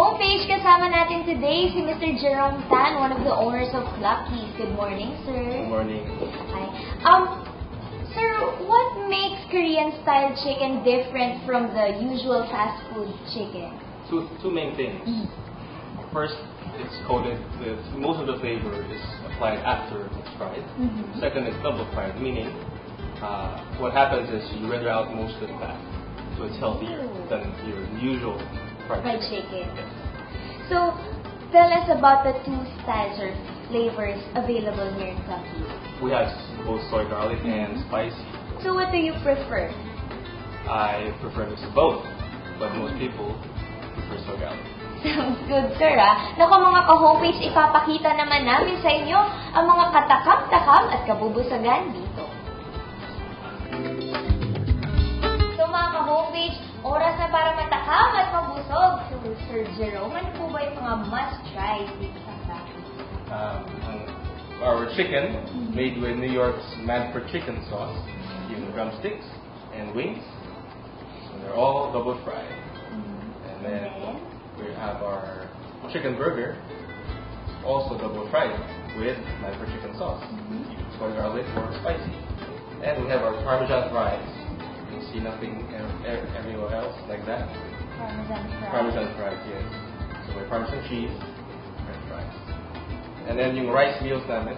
ka-homepage, kasama natin today si Mr. Jerome Tan, one of the owners of Lucky's. Good morning, sir. Good morning. Hi. Sir, what makes Korean-style chicken different from the usual fast food chicken? Two main things. First, it's coated with most of the flavor is applied after it's fried. Second, it's double fried, meaning what happens is you render out most of the fat, so it's healthier than your usual fried chicken. So, tell us about the two styles or flavors available here in Lucky. We have both soy garlic and spicy. So, what do you prefer? I prefer mix of both, but most people prefer soy garlic. Sounds good, sir, Naku, mga ka-homepage, ipapakita naman namin sa inyo ang mga katakam-takam at kabubusagan dito. So, mga ka-homepage, oras na para matakam at mabusog. So, Sir Jerome, ano po ba yung mga must-try dito sa Lucky? Our chicken, made with New York's Manfred chicken sauce, using drumsticks and wings. So they're all double fried. And then we have our chicken burger, also double fried with Manfred chicken sauce, soy garlic or spicy. And we have our Parmesan fries. You can see nothing everywhere else like that. Parmesan fries, yes. So with Parmesan cheese, French fries. And then yung rice meals namin,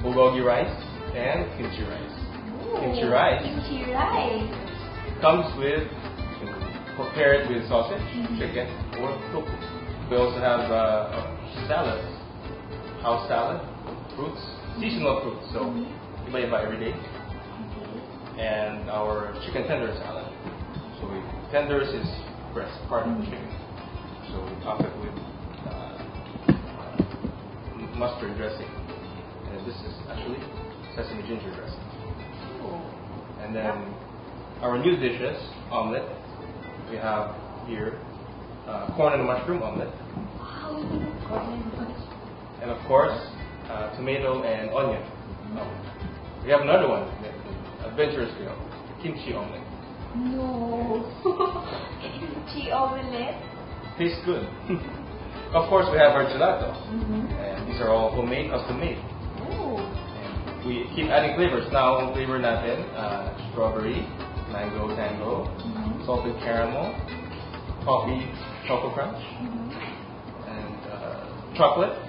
bulgogi rice and kimchi rice. Kimchi rice comes with, you can pair it with sausage, chicken, or tofu. We also have salads, house salad, fruits, seasonal fruits, so iba-iba every day. And our chicken tender salad. So tenders is breast, part of the chicken. So we top it with mustard dressing, and this is actually sesame ginger dressing. And then our new dishes, omelet. We have here corn and mushroom omelet. And of course, tomato and onion omelet. We have another one, adventurous meal, kimchi omelet. No, kimchi omelet. Tastes good. Of course, we have our gelato. And these are all homemade, custom made. And we keep adding flavors. Now, ang flavor natin, strawberry, mango tango, salted caramel, coffee choco crunch, and chocolate,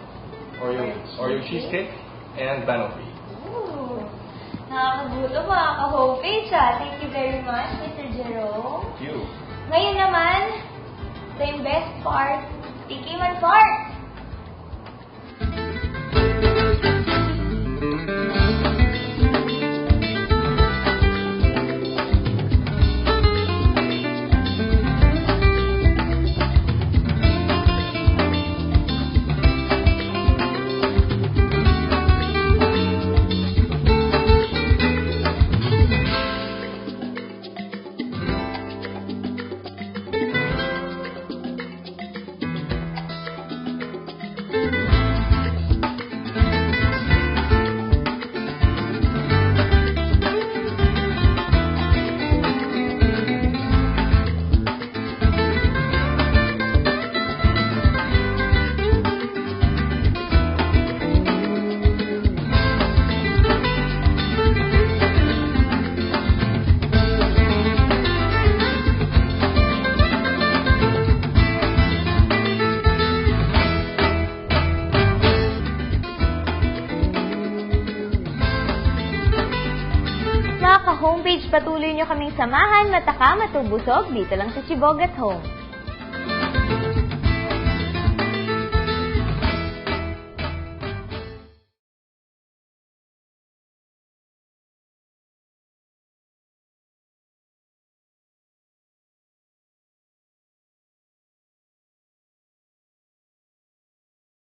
Oreo cheesecake, and banoffee. Nakakagutom mga ka-homepage, Thank you very much, Mr. Jerome. Thank you. Ngayon naman, ito yung best part, tikiman part! Mga ka-homepage, patuloy nyo kaming samahan, matakam at ubusog dito lang sa Chibog at Home.